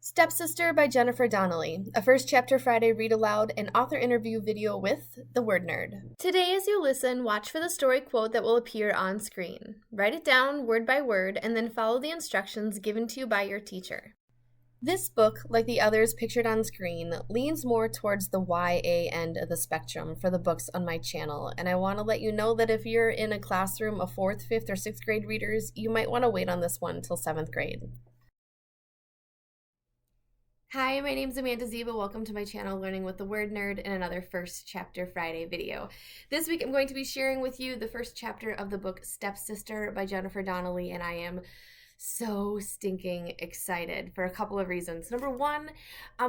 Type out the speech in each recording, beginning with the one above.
Stepsister by Jennifer Donnelly, a first chapter Friday read aloud and author interview video with The Word Nerd. Today, as you listen, watch for the story quote that will appear on screen. Write it down word by word and then follow the instructions given to you by your teacher. This book, like the others pictured on screen, leans more towards the YA end of the spectrum for the books on my channel, and I want to let you know that if you're in a classroom of 4th, 5th, or 6th grade readers, you might want to wait on this one until 7th grade. Hi, my name is Amanda Zieba. Welcome to my channel, Learning with the Word Nerd, and another First Chapter Friday video. This week I'm going to be sharing with you the first chapter of the book Stepsister by Jennifer Donnelly, and I am so stinking excited for a couple of reasons. Number one,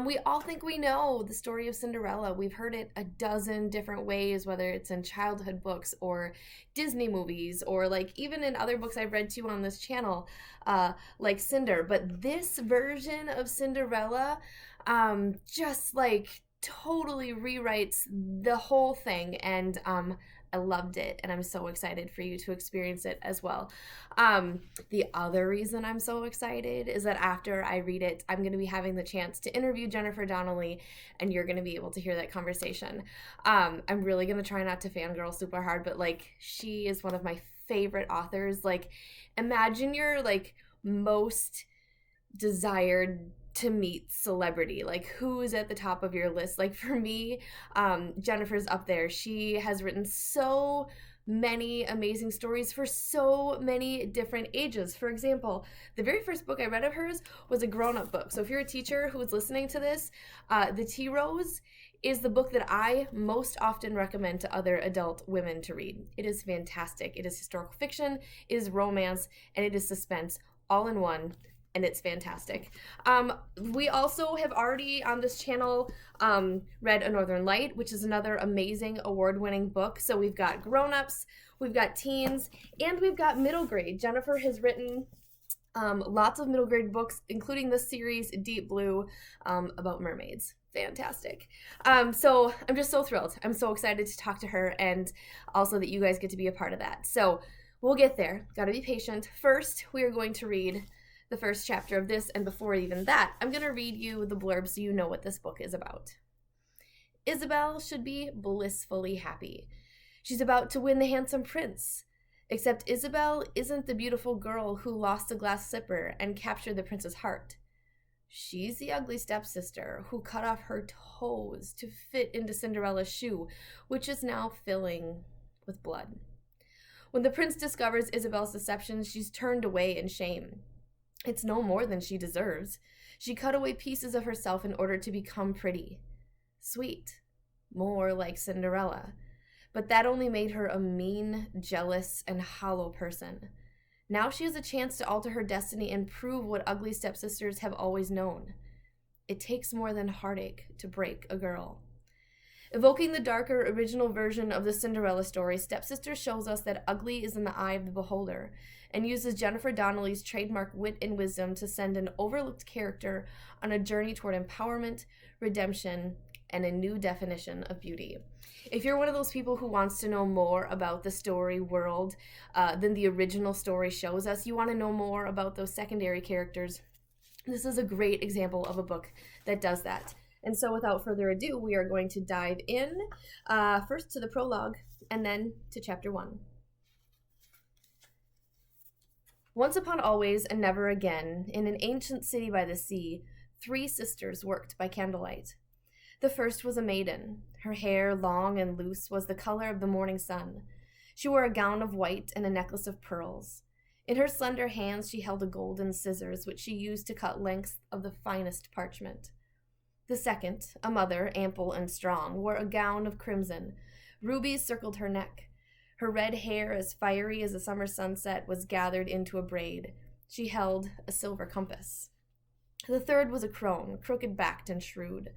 we all think we know the story of Cinderella. We've heard it a dozen different ways, whether it's in childhood books or Disney movies or like even in other books I've read too on this channel, like Cinder. But this version of Cinderella just like totally rewrites the whole thing, and I loved it, and I'm so excited for you to experience it as well. The other reason I'm so excited is that after I read it, I'm going to be having the chance to interview Jennifer Donnelly, and you're going to be able to hear that conversation. I'm really going to try not to fangirl super hard, but like she is one of my favorite authors. Like imagine your like most desired to meet celebrity, like who is at the top of your list. Like for me, Jennifer's up there. She has written so many amazing stories for so many different ages. For example, the very first book I read of hers was a grown-up book. So if you're a teacher who is listening to this, The Tea Rose is the book that I most often recommend to other adult women to read. It is fantastic. It is historical fiction, it is romance, and it is suspense all in one. And it's fantastic. We also have already on this channel read A Northern Light, which is another amazing award-winning book. So we've got grown-ups, we've got teens, and we've got middle grade. Jennifer has written lots of middle grade books, including this series, Deep Blue, about mermaids. Fantastic. So I'm just so thrilled. I'm so excited to talk to her, and also that you guys get to be a part of that. So we'll get there. Gotta be patient. First, we are going to read the first chapter of this, and before even that, I'm going to read you the blurb so you know what this book is about. Isabelle should be blissfully happy. She's about to win the handsome prince. Except Isabelle isn't the beautiful girl who lost the glass slipper and captured the prince's heart. She's the ugly stepsister who cut off her toes to fit into Cinderella's shoe, which is now filling with blood. When the prince discovers Isabelle's deception, she's turned away in shame. It's no more than she deserves. She cut away pieces of herself in order to become pretty. Sweet. More like Cinderella. But that only made her a mean, jealous, and hollow person. Now she has a chance to alter her destiny and prove what ugly stepsisters have always known. It takes more than heartache to break a girl. Evoking the darker original version of the Cinderella story, Stepsister shows us that ugly is in the eye of the beholder, and uses Jennifer Donnelly's trademark wit and wisdom to send an overlooked character on a journey toward empowerment, redemption, and a new definition of beauty. If you're one of those people who wants to know more about the story world than the original story shows us, you want to know more about those secondary characters, this is a great example of a book that does that. And so without further ado, we are going to dive in first to the prologue and then to chapter 1. Once upon always and never again, in an ancient city by the sea, 3 sisters worked by candlelight. The first was a maiden. Her hair, long and loose, was the color of the morning sun. She wore a gown of white and a necklace of pearls. In her slender hands she held a golden scissors, which she used to cut lengths of the finest parchment. The second, a mother, ample and strong, wore a gown of crimson. Rubies circled her neck. Her red hair, as fiery as a summer sunset, was gathered into a braid. She held a silver compass. The third was a crone, crooked-backed and shrewd.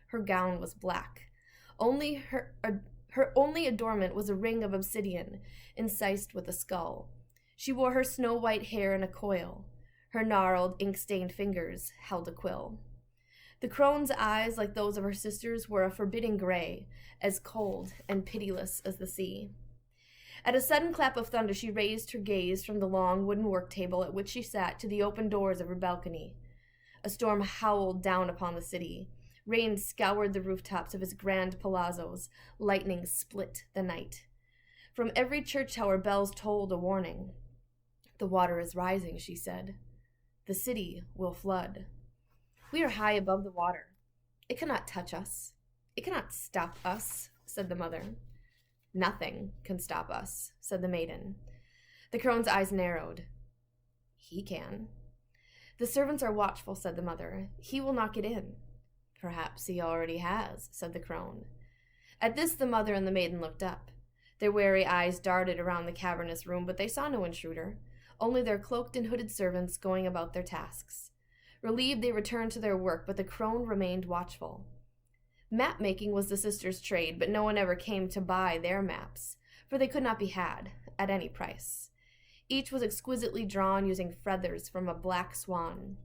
Her gown was black. Her only adornment was a ring of obsidian, incised with a skull. She wore her snow-white hair in a coil. Her gnarled, ink-stained fingers held a quill. The crone's eyes, like those of her sisters, were a forbidding gray, as cold and pitiless as the sea. At a sudden clap of thunder, she raised her gaze from the long wooden work table at which she sat to the open doors of her balcony. A storm howled down upon the city. Rain scoured the rooftops of his grand palazzos. Lightning split the night. From every church tower bells tolled a warning. "The water is rising," she said. "The city will flood. We are high above the water. It cannot touch us. It cannot stop us," said the mother. "Nothing can stop us," said the maiden. The crone's eyes narrowed. "He can." "The servants are watchful," said the mother. "He will not get in." "Perhaps he already has," said the crone. At this the mother and the maiden looked up. Their wary eyes darted around the cavernous room, but they saw no intruder, only their cloaked and hooded servants going about their tasks. Relieved, they returned to their work, but the crone remained watchful. Map-making was the sisters' trade, but no one ever came to buy their maps, for they could not be had at any price. Each was exquisitely drawn using feathers from a black swan.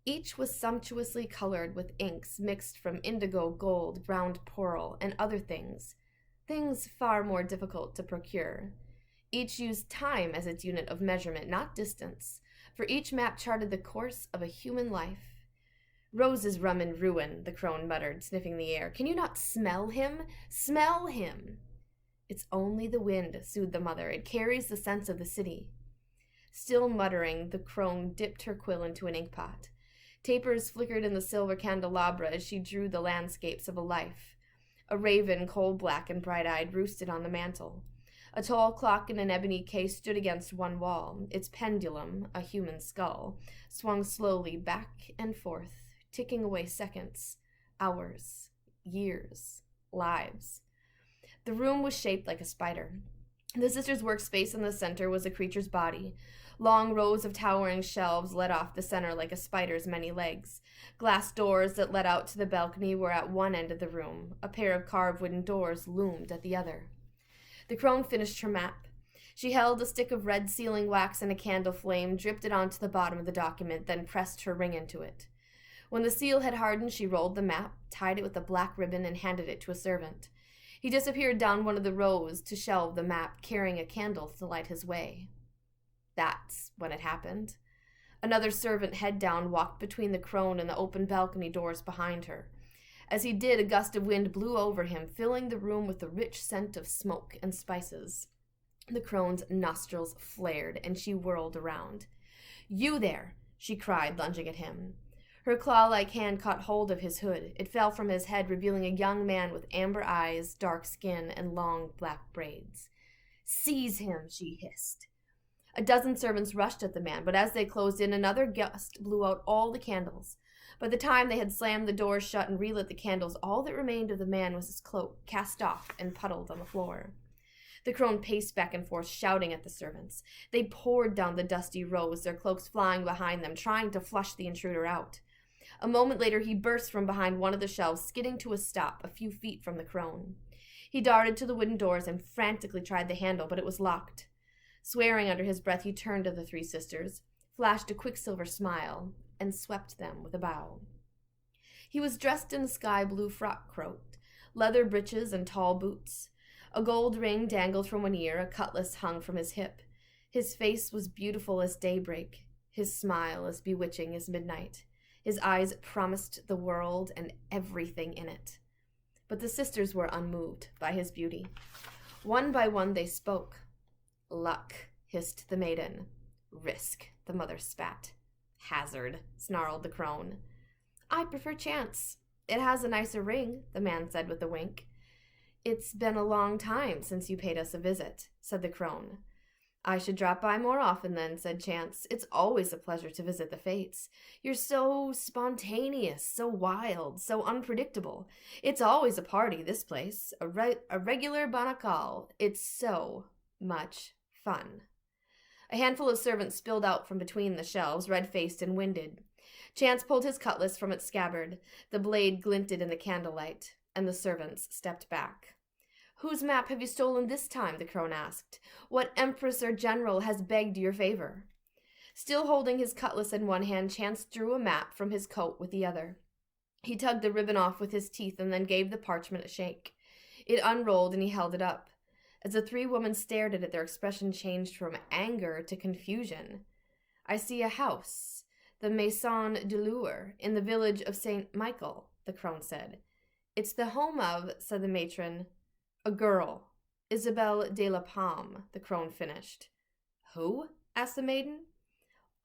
Each was sumptuously colored with inks mixed from indigo, gold, ground pearl, and other things far more difficult to procure. Each used time as its unit of measurement, not distance, for each map charted the course of a human life. "Roses rum in ruin," the crone muttered, sniffing the air. "Can you not smell him? Smell him!" "It's only the wind," soothed the mother. "It carries the scents of the city." Still muttering, the crone dipped her quill into an inkpot. Tapers flickered in the silver candelabra as she drew the landscapes of a life. A raven, coal-black and bright-eyed, roosted on the mantel. A tall clock in an ebony case stood against one wall. Its pendulum, a human skull, swung slowly back and forth, ticking away seconds, hours, years, lives. The room was shaped like a spider. The sisters' workspace in the center was a creature's body. Long rows of towering shelves led off the center like a spider's many legs. Glass doors that led out to the balcony were at one end of the room. A pair of carved wooden doors loomed at the other. The crone finished her map. She held a stick of red sealing wax and a candle flame, dripped it onto the bottom of the document, then pressed her ring into it. When the seal had hardened, she rolled the map, tied it with a black ribbon, and handed it to a servant. He disappeared down one of the rows to shelve the map, carrying a candle to light his way. That's when it happened. Another servant, head down, walked between the crone and the open balcony doors behind her. As he did, a gust of wind blew over him, filling the room with the rich scent of smoke and spices. The crone's nostrils flared, and she whirled around. "You there!" she cried, lunging at him. Her claw-like hand caught hold of his hood. It fell from his head, revealing a young man with amber eyes, dark skin, and long black braids. "Seize him!" she hissed. A dozen servants rushed at the man, but as they closed in, another gust blew out all the candles. By the time they had slammed the doors shut and relit the candles, all that remained of the man was his cloak, cast off and puddled on the floor. The crone paced back and forth, shouting at the servants. They poured down the dusty rows, their cloaks flying behind them, trying to flush the intruder out. A moment later, he burst from behind one of the shelves, skidding to a stop a few feet from the crone. He darted to the wooden doors and frantically tried the handle, but it was locked. Swearing under his breath, he turned to the three sisters, flashed a quicksilver smile, and swept them with a bow. He was dressed in a sky-blue frock coat, leather breeches, and tall boots. A gold ring dangled from one ear, a cutlass hung from his hip. His face was beautiful as daybreak, his smile as bewitching as midnight. His eyes promised the world and everything in it. But the sisters were unmoved by his beauty. One by one they spoke. "Luck," hissed the maiden. "Risk," the mother spat. "Hazard," snarled the crone. "I prefer chance. It has a nicer ring," the man said with a wink. "It's been a long time since you paid us a visit," said the crone. "I should drop by more often then," said Chance. "It's always a pleasure to visit the Fates. You're so spontaneous, so wild, so unpredictable. It's always a party, this place. A regular banacale. It's so much fun." A handful of servants spilled out from between the shelves, red-faced and winded. Chance pulled his cutlass from its scabbard. The blade glinted in the candlelight, and the servants stepped back. "Whose map have you stolen this time?" the crone asked. "What empress or general has begged your favor?" Still holding his cutlass in one hand, Chance drew a map from his coat with the other. He tugged the ribbon off with his teeth and then gave the parchment a shake. It unrolled and he held it up. As the three women stared at it, their expression changed from anger to confusion. "I see a house," The Maison de Lourdes, in the village of St. Michael, the crone said. It's the home of, said the matron. A girl. Isabelle de la Palme, the crone finished. Who? Asked the maiden.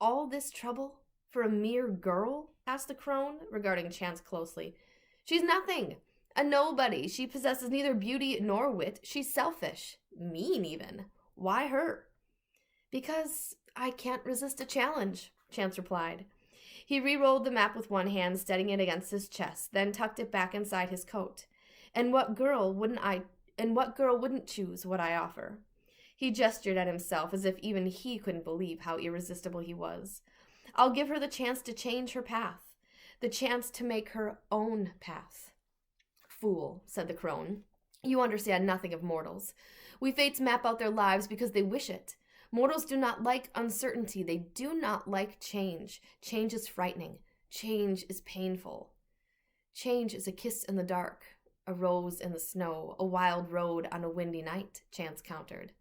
All this trouble for a mere girl? Asked the crone, regarding Chance closely. She's nothing. A nobody. She possesses neither beauty nor wit. She's selfish. Mean, even. Why her? Because I can't resist a challenge, Chance replied. He re-rolled the map with one hand, steadying it against his chest, then tucked it back inside his coat. And what girl wouldn't choose what I offer? He gestured at himself as if even he couldn't believe how irresistible he was. I'll give her the chance to change her path, the chance to make her own path. Fool, said the crone. You understand nothing of mortals. We fates map out their lives because they wish it. Mortals do not like uncertainty. They do not like change. Change is frightening. Change is painful. Change is a kiss in the dark, a rose in the snow, a wild road on a windy night, Chance countered.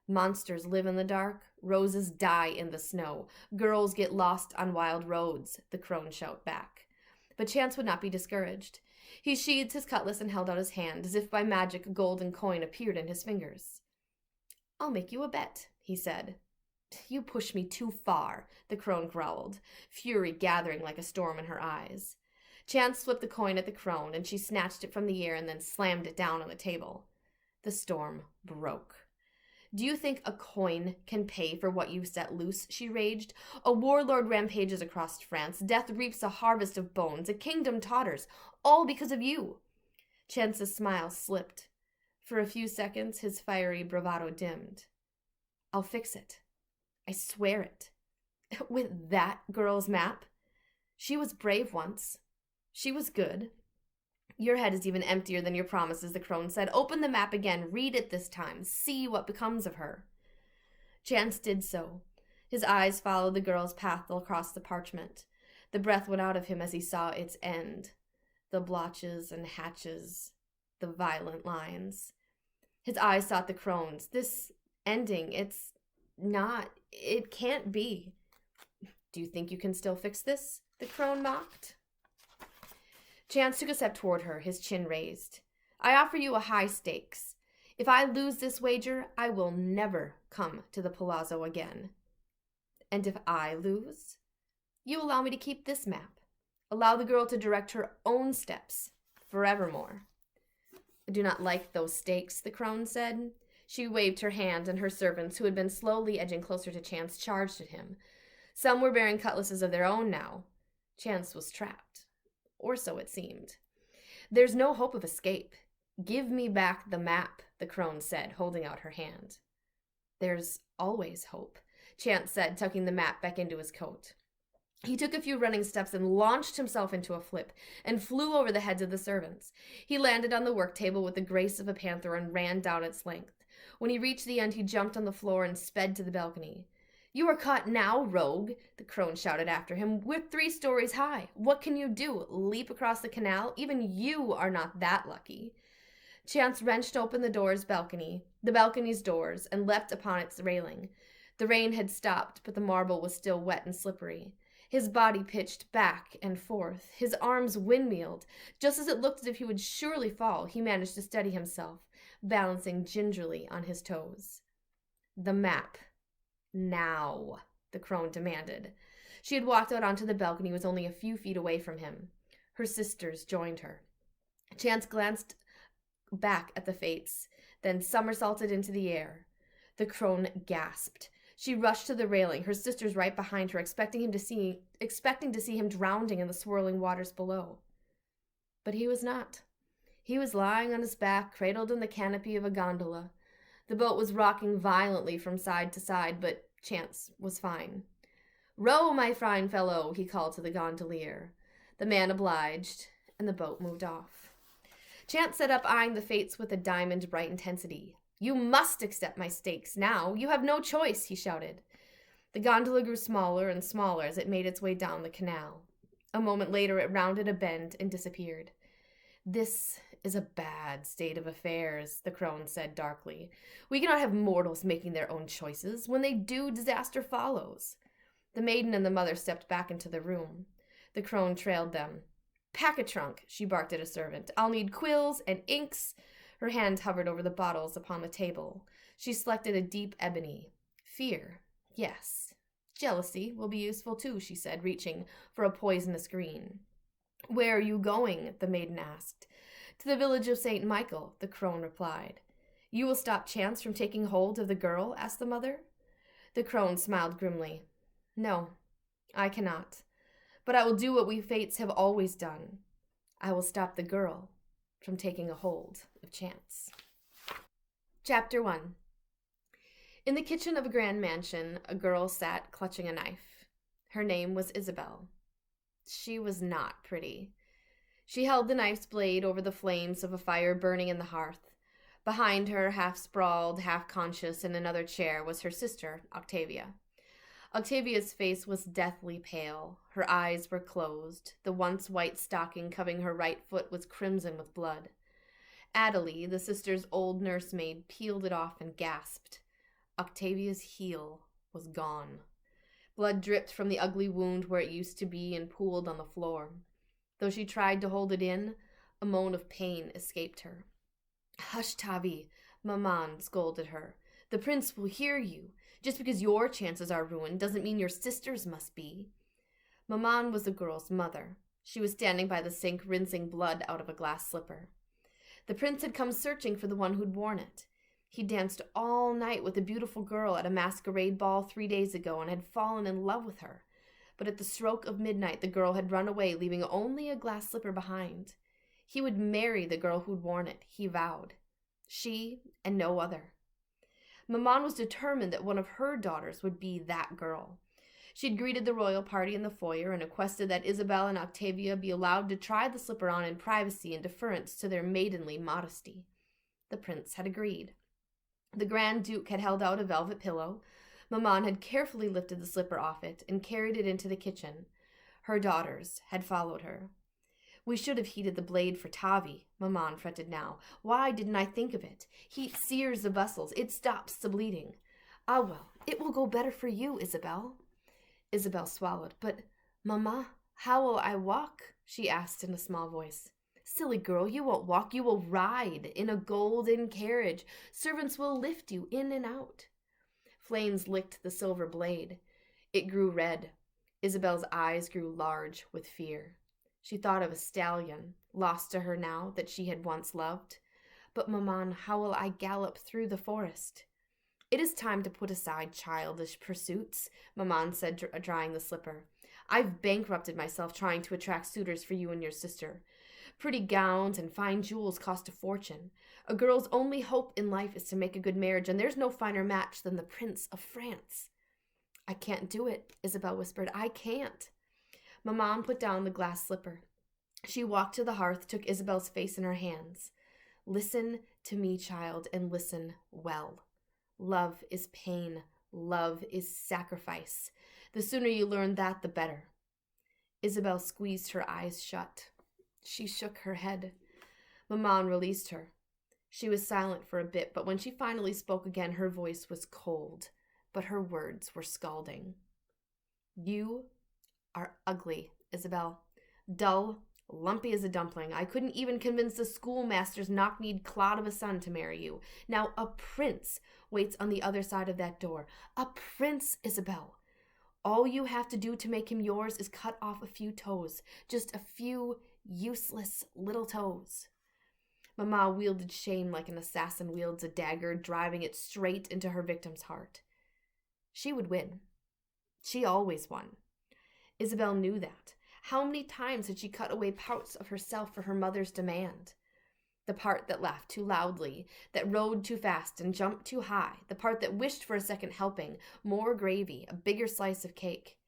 Monsters live in the dark. Roses die in the snow. Girls get lost on wild roads, the crone shouted back. But Chance would not be discouraged. He sheathed his cutlass and held out his hand, as if by magic a golden coin appeared in his fingers. I'll make you a bet, he said. You push me too far, the crone growled, fury gathering like a storm in her eyes. Chance flipped the coin at the crone, and she snatched it from the air and then slammed it down on the table. The storm broke. Do you think a coin can pay for what you set loose? She raged. A warlord rampages across France. Death reaps a harvest of bones. A kingdom totters. All because of you. Chance's smile slipped. For a few seconds, his fiery bravado dimmed. I'll fix it. I swear it. With that girl's map? She was brave once. She was good. Your head is even emptier than your promises, the crone said. Open the map again. Read it this time. See what becomes of her. Chance did so. His eyes followed the girl's path across the parchment. The breath went out of him as he saw its end. The blotches and hatches. The violent lines. His eyes sought the crone's. This ending, it can't be. Do you think you can still fix this? The crone mocked. Chance took a step toward her, his chin raised. I offer you a high stakes. If I lose this wager, I will never come to the palazzo again. And if I lose, you allow me to keep this map. Allow the girl to direct her own steps forevermore. I do not like those stakes, the crone said. She waved her hand, and her servants, who had been slowly edging closer to Chance, charged at him. Some were bearing cutlasses of their own now. Chance was trapped. Or so it seemed. There's no hope of escape. Give me back the map, the crone said, holding out her hand. There's always hope, Chance said, tucking the map back into his coat. He took a few running steps and launched himself into a flip and flew over the heads of the servants. He landed on the work table with the grace of a panther and ran down its length. When he reached the end, he jumped on the floor and sped to the balcony. You are caught now, rogue, the crone shouted after him. We're 3 stories high. What can you do? Leap across the canal? Even you are not that lucky. Chance wrenched open the balcony's doors, and leapt upon its railing. The rain had stopped, but the marble was still wet and slippery. His body pitched back and forth. His arms windmilled. Just as it looked as if he would surely fall, he managed to steady himself, balancing gingerly on his toes. The map. Now, the crone demanded. She had walked out onto the balcony and was only a few feet away from him. Her sisters joined her. Chance glanced back at the fates, then somersaulted into the air. The crone gasped. She rushed to the railing, her sisters right behind her, expecting to see him drowning in the swirling waters below. But he was not. He was lying on his back, cradled in the canopy of a gondola. The boat was rocking violently from side to side, but Chance was fine. Row, my fine fellow, he called to the gondolier. The man obliged, and the boat moved off. Chance sat up, eyeing the fates with a diamond-bright intensity. You must accept my stakes now. You have no choice, he shouted. The gondola grew smaller and smaller as it made its way down the canal. A moment later, it rounded a bend and disappeared. This is a bad state of affairs, the crone said darkly. We cannot have mortals making their own choices. When they do, disaster follows. The maiden and the mother stepped back into the room. The crone trailed them. "Pack a trunk," she barked at a servant. "I'll need quills and inks." Her hand hovered over the bottles upon the table. She selected a deep ebony. "Fear, yes. Jealousy will be useful too," she said, reaching for a poisonous green. "Where are you going?" the maiden asked. "To the village of St. Michael," the crone replied. "You will stop chance from taking hold of the girl?" asked the mother. The crone smiled grimly. "No, I cannot. But I will do what we fates have always done. I will stop the girl from taking a hold of chance." Chapter 1. In the kitchen of a grand mansion, a girl sat clutching a knife. Her name was Isabelle. She was not pretty. She held the knife's blade over the flames of a fire burning in the hearth. Behind her, half sprawled, half conscious in another chair, was her sister, Octavia. Octavia's face was deathly pale. Her eyes were closed. The once white stocking covering her right foot was crimson with blood. Adelie, the sister's old nursemaid, peeled it off and gasped. Octavia's heel was gone. Blood dripped from the ugly wound where it used to be and pooled on the floor. Though she tried to hold it in, a moan of pain escaped her. "Hush, Tavi," Maman scolded her. "The prince will hear you. Just because your chances are ruined doesn't mean your sister's must be." Maman was the girl's mother. She was standing by the sink, rinsing blood out of a glass slipper. The prince had come searching for the one who'd worn it. He danced all night with a beautiful girl at a masquerade ball 3 days ago and had fallen in love with her. But at the stroke of midnight, the girl had run away, leaving only a glass slipper behind. He would marry the girl who'd worn it, he vowed. She and no other. Maman was determined that one of her daughters would be that girl. She'd greeted the royal party in the foyer and requested that Isabelle and Octavia be allowed to try the slipper on in privacy in deference to their maidenly modesty. The prince had agreed. The Grand Duke had held out a velvet pillow. Maman had carefully lifted the slipper off it and carried it into the kitchen. Her daughters had followed her. "We should have heated the blade for Tavi," Maman fretted now. "Why didn't I think of it? Heat sears the vessels. It stops the bleeding." "Ah, well, it will go better for you, Isabelle." Isabelle swallowed. "But, Mamma, how will I walk?" she asked in a small voice. "Silly girl, you won't walk. You will ride in a golden carriage. Servants will lift you in and out." Flames licked the silver blade. It grew red. Isabelle's eyes grew large with fear. She thought of a stallion, lost to her now, that she had once loved. "But, Maman, how will I gallop through the forest?" "It is time to put aside childish pursuits," Maman said, drying the slipper. "I've bankrupted myself trying to attract suitors for you and your sister. Pretty gowns and fine jewels cost a fortune. A girl's only hope in life is to make a good marriage, and there's no finer match than the Prince of France." "I can't do it," Isabelle whispered. "I can't." Maman put down the glass slipper. She walked to the hearth, took Isabelle's face in her hands. "Listen to me, child, and listen well. Love is pain. Love is sacrifice. The sooner you learn that, the better." Isabelle squeezed her eyes shut. She shook her head. Maman released her. She was silent for a bit, but when she finally spoke again, her voice was cold, but her words were scalding. "You are ugly, Isabelle. Dull, lumpy as a dumpling. I couldn't even convince the schoolmaster's knock-kneed clod of a son to marry you. Now a prince waits on the other side of that door. A prince, Isabelle. All you have to do to make him yours is cut off a few toes. Just a few useless little toes." Mama wielded shame like an assassin wields a dagger, driving it straight into her victim's heart. She would win. She always won. Isabelle knew that. How many times had she cut away parts of herself for her mother's demand? The part that laughed too loudly, that rode too fast and jumped too high, the part that wished for a second helping, more gravy, a bigger slice of cake.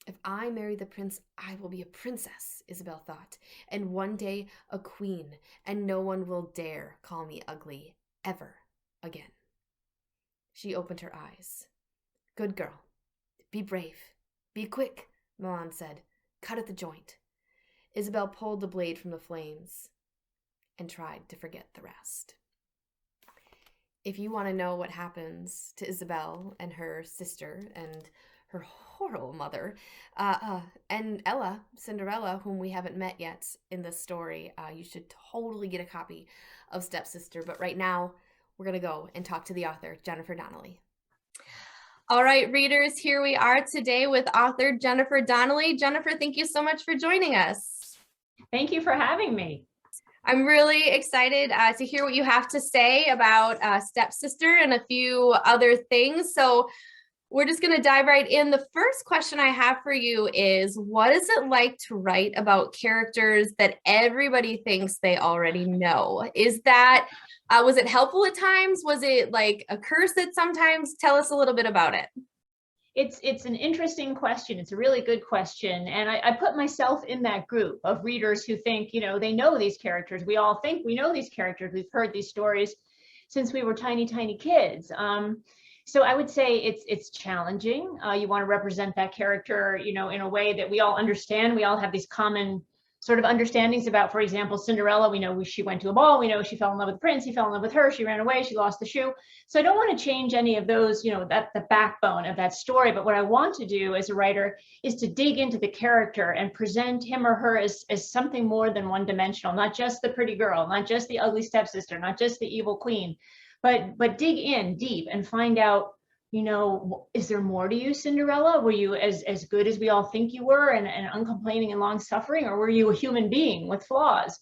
"If I marry the prince, I will be a princess," Isabelle thought, "and one day a queen, and no one will dare call me ugly, ever again." She opened her eyes. "Good girl. Be brave. Be quick," Maman said. "Cut at the joint." Isabelle pulled the blade from the flames and tried to forget the rest. If you want to know what happens to Isabelle and her sister and her horrible mother, and Ella, Cinderella, whom we haven't met yet in this story. You should totally get a copy of Stepsister. But right now, we're going to go and talk to the author, Jennifer Donnelly. All right, readers, here we are today with author Jennifer Donnelly. Jennifer, thank you so much for joining us. Thank you for having me. I'm really excited to hear what you have to say about Stepsister and a few other things. So we're just going to dive right in. The first question I have for you is, what is it like to write about characters that everybody thinks they already know? Is that, was it helpful at times? Was it like a curse at sometimes? Tell us a little bit about it. It's an interesting question. It's a really good question. And I put myself in that group of readers who think, they know these characters. We all think we know these characters. We've heard these stories since we were tiny, tiny kids. So I would say it's challenging. You want to represent that character, in a way that we all understand. We all have these common sort of understandings about, for example, Cinderella. We know she went to a ball. We know she fell in love with the prince. He fell in love with her. She ran away. She lost the shoe. So I don't want to change any of those, that the backbone of that story. But what I want to do as a writer is to dig into the character and present him or her as something more than one dimensional, not just the pretty girl, not just the ugly stepsister, not just the evil queen, but dig in deep and find out, is there more to you, Cinderella? Were you as good as we all think you were and uncomplaining and long suffering, or were you a human being with flaws?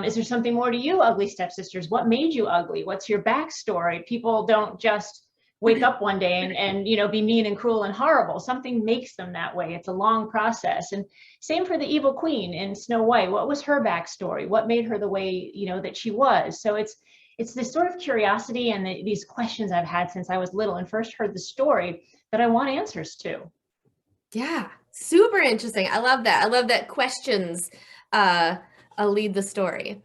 Is there something more to you, ugly stepsisters? What made you ugly? What's your backstory? People don't just wake up one day and be mean and cruel and horrible. Something makes them that way. It's a long process. And same for the evil queen in Snow White. What was her backstory? What made her the way, that she was? So it's this sort of curiosity and these questions I've had since I was little and first heard the story that I want answers to. Yeah, super interesting. I love that. I love that questions lead the story.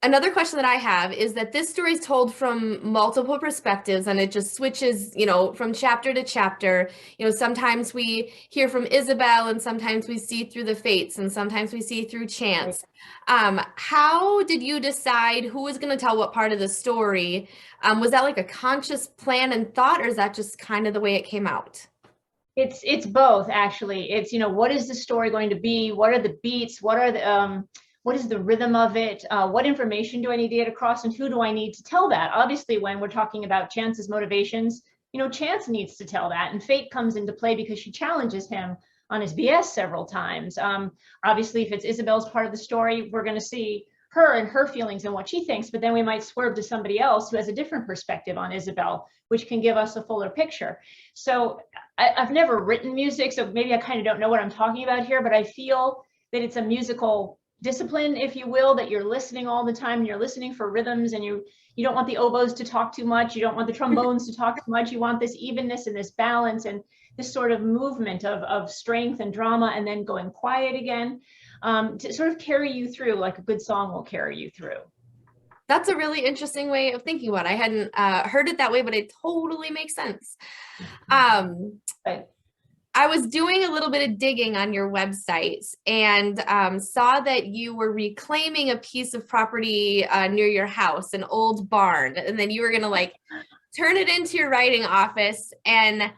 Another question that I have is that this story is told from multiple perspectives, and it just switches, from chapter to chapter. Sometimes we hear from Isabelle, and sometimes we see through the fates, and sometimes we see through chance. How did you decide who was going to tell what part of the story? Was that like a conscious plan and thought, or is that just kind of the way it came out? It's both, actually. It's, what is the story going to be? What are the beats? What are the what is the rhythm of it? What information do I need to get across, and who do I need to tell that? Obviously, when we're talking about Chance's motivations, Chance needs to tell that, and Fate comes into play because she challenges him on his BS several times. Obviously, if it's Isabelle's part of the story, we're going to see her and her feelings and what she thinks, but then we might swerve to somebody else who has a different perspective on Isabelle, which can give us a fuller picture. So I've never written music, so maybe I kind of don't know what I'm talking about here, but I feel that it's a musical discipline, if you will, that you're listening all the time, and you're listening for rhythms, and you don't want the oboes to talk too much, you don't want the trombones to talk too much, you want this evenness and this balance and this sort of movement of strength and drama, and then going quiet again, to sort of carry you through like a good song will carry you through. That's a really interesting way of thinking about it. I hadn't heard it that way, but it totally makes sense. I was doing a little bit of digging on your website and saw that you were reclaiming a piece of property near your house, an old barn, and then you were going to turn it into your writing office. And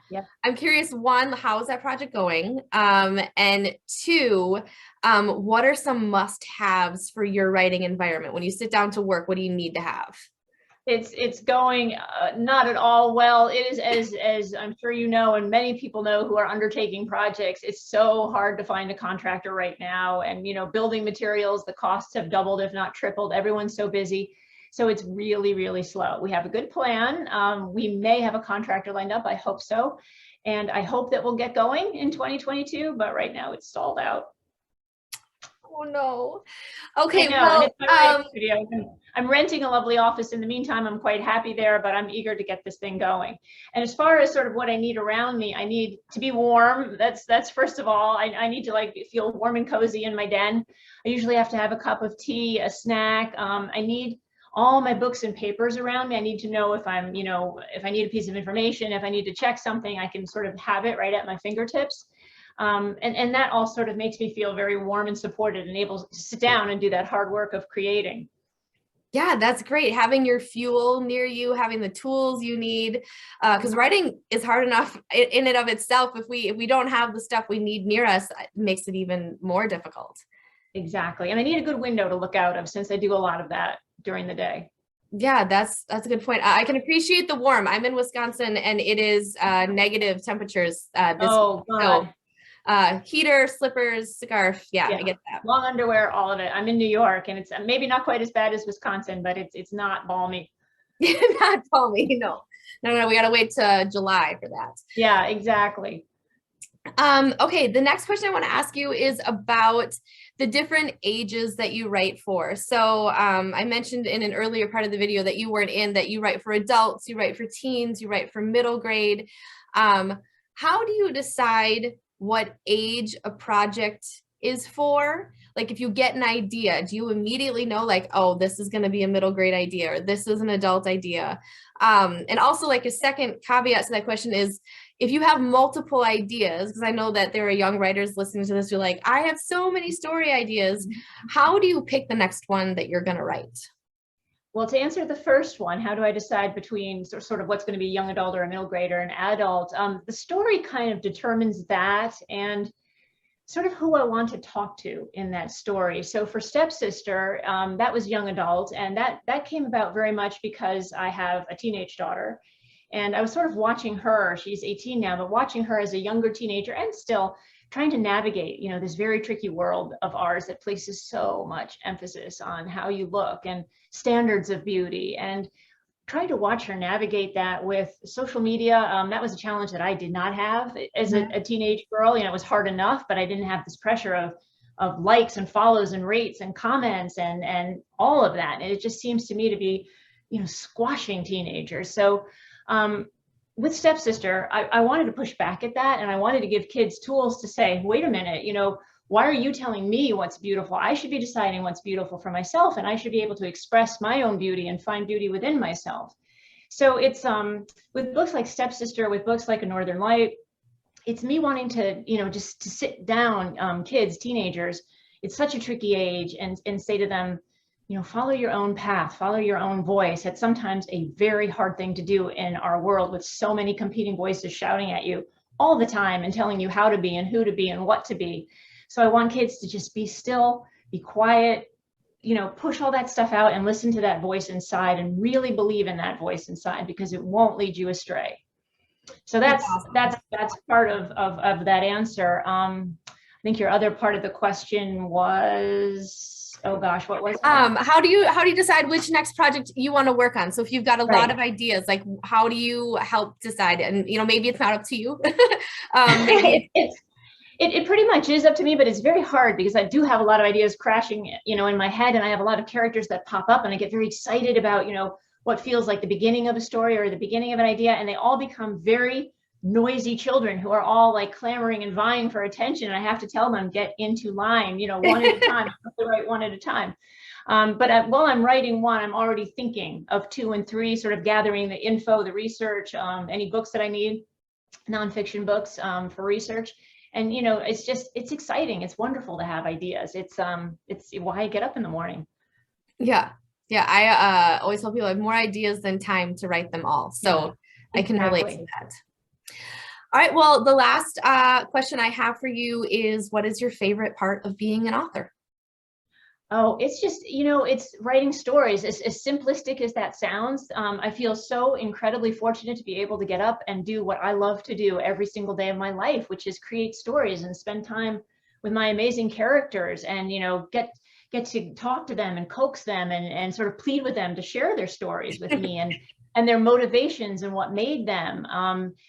I'm curious, one, how is that project going? And two, what are some must-haves for your writing environment? When you sit down to work, what do you need to have? It's going not at all well. It is, as I'm sure you know, and many people know who are undertaking projects, it's so hard to find a contractor right now. And, building materials, the costs have doubled, if not tripled. Everyone's so busy. So it's really, really slow. We have a good plan. We may have a contractor lined up. I hope so. And I hope that we'll get going in 2022, but right now it's stalled out. Oh no. Okay, well, it's my writing studio. I'm renting a lovely office in the meantime. I'm quite happy there, but I'm eager to get this thing going. And as far as sort of what I need around me, I need to be warm. That's first of all. I need to feel warm and cozy in my den. I usually have to have a cup of tea, a snack. I need all my books and papers around me. I need to know if I'm, if I need a piece of information, if I need to check something, I can sort of have it right at my fingertips. And that all sort of makes me feel very warm and supported and able to sit down and do that hard work of creating. Yeah, that's great. Having your fuel near you, having the tools you need, because writing is hard enough in and of itself. If we don't have the stuff we need near us, it makes it even more difficult. Exactly. And I need a good window to look out of since I do a lot of that during the day. Yeah, that's a good point. I can appreciate the warm. I'm in Wisconsin and it is negative temperatures this week. Oh So God. heater, slippers, scarf. Yeah, I Yeah. get that. Long underwear, all of it. I'm in New York and it's maybe not quite as bad as Wisconsin, but it's not balmy. Not balmy, no. No, we gotta wait to July for that. Yeah, exactly. Okay, the next question I want to ask you is about the different ages that you write for. So I mentioned in an earlier part of the video that you weren't in, that you write for adults, you write for teens, you write for middle grade. How do you decide what age a project is for? Like if you get an idea, do you immediately know like, oh, this is going to be a middle grade idea or this is an adult idea? And also like a second caveat to that question is, if you have multiple ideas, because I know that there are young writers listening to this who are like, I have so many story ideas. How do you pick the next one that you're going to write? Well, to answer the first one, how do I decide between sort of what's going to be young adult or a middle grade or an adult? The story kind of determines that and sort of who I want to talk to in that story. So for Stepsister, that was young adult, and that came about very much because I have a teenage daughter. And I was sort of watching her, she's 18 now, but watching her as a younger teenager and still trying to navigate, this very tricky world of ours that places so much emphasis on how you look and standards of beauty, and trying to watch her navigate that with social media. That was a challenge that I did not have as a teenage girl. It was hard enough, but I didn't have this pressure of likes and follows and rates and comments and all of that. And it just seems to me to be, squashing teenagers. So with Stepsister, I wanted to push back at that, and I wanted to give kids tools to say, wait a minute, why are you telling me what's beautiful? I should be deciding what's beautiful for myself, and I should be able to express my own beauty and find beauty within myself. So it's with books like Stepsister, with books like A Northern Light, it's me wanting to, just to sit down, kids, teenagers, it's such a tricky age, and say to them, follow your own path, follow your own voice. It's sometimes a very hard thing to do in our world with so many competing voices shouting at you all the time and telling you how to be and who to be and what to be. So I want kids to just be still, be quiet, push all that stuff out and listen to that voice inside and really believe in that voice inside, because it won't lead you astray. So that's part of that answer. I think your other part of the question was, oh gosh, what was that? How do you decide which next project you want to work on? So if you've got a lot of ideas, like how do you help decide? And maybe it's not up to you. Maybe it pretty much is up to me, but it's very hard because I do have a lot of ideas crashing, in my head, and I have a lot of characters that pop up, and I get very excited about, what feels like the beginning of a story or the beginning of an idea, and they all become very noisy children who are all like clamoring and vying for attention, and I have to tell them, get into line, one at a time. I have to write one at a time. But while I'm writing one, I'm already thinking of 2 and 3, sort of gathering the info, the research, any books that I need, nonfiction books for research. And it's exciting. It's wonderful to have ideas. It's why I get up in the morning. Yeah. I always tell people I have more ideas than time to write them all. So I can relate to that. All right. Well, the last question I have for you is, what is your favorite part of being an author? Oh, it's just, it's writing stories. As simplistic as that sounds, I feel so incredibly fortunate to be able to get up and do what I love to do every single day of my life, which is create stories and spend time with my amazing characters and, get to talk to them and coax them and sort of plead with them to share their stories with me and their motivations and what made them.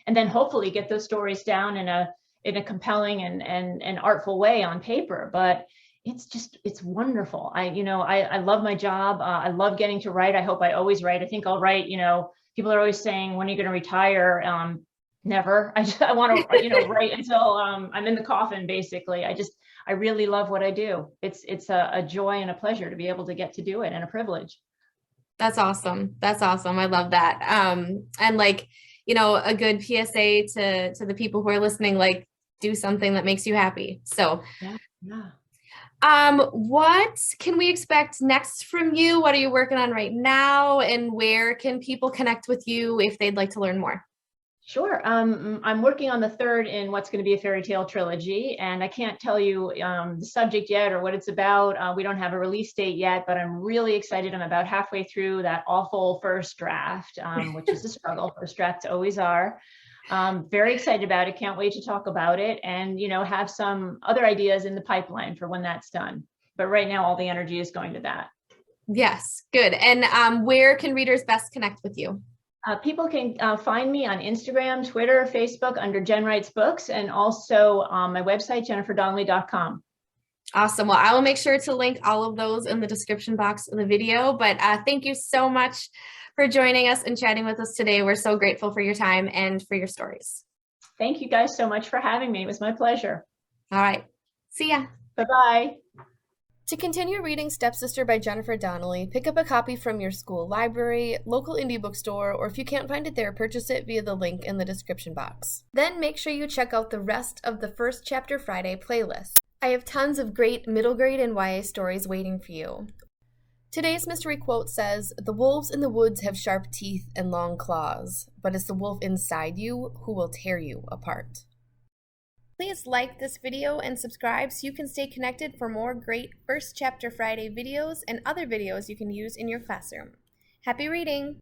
And then hopefully get those stories down in a compelling and artful way on paper. But it's wonderful. I love my job. I love getting to write. I hope I always write. I think I'll write, people are always saying, when are you going to retire? Never. I want to, write until I'm in the coffin, basically. I really love what I do. It's a joy and a pleasure to be able to get to do it, and a privilege. That's awesome. I love that. And like, a good PSA to the people who are listening, like, do something that makes you happy. So yeah. What can we expect next from you? What are you working on right now? And where can people connect with you if they'd like to learn more? Sure. I'm working on the third in what's going to be a fairy tale trilogy, and I can't tell you the subject yet or what it's about. We don't have a release date yet, but I'm really excited. I'm about halfway through that awful first draft, which is a struggle. First drafts always are. Very excited about it. Can't wait to talk about it, and have some other ideas in the pipeline for when that's done. But right now, all the energy is going to that. Yes, good. And where can readers best connect with you? People can find me on Instagram, Twitter, Facebook under Jen Writes Books, and also on my website, jenniferdonnelly.com. Awesome. Well, I will make sure to link all of those in the description box of the video. But thank you so much for joining us and chatting with us today. We're so grateful for your time and for your stories. Thank you guys so much for having me. It was my pleasure. All right. See ya. Bye-bye. To continue reading Stepsister by Jennifer Donnelly, pick up a copy from your school library, local indie bookstore, or if you can't find it there, purchase it via the link in the description box. Then make sure you check out the rest of the First Chapter Friday playlist. I have tons of great middle grade and YA stories waiting for you. Today's mystery quote says, "The wolves in the woods have sharp teeth and long claws, but it's the wolf inside you who will tear you apart." Please like this video and subscribe so you can stay connected for more great First Chapter Friday videos and other videos you can use in your classroom. Happy reading!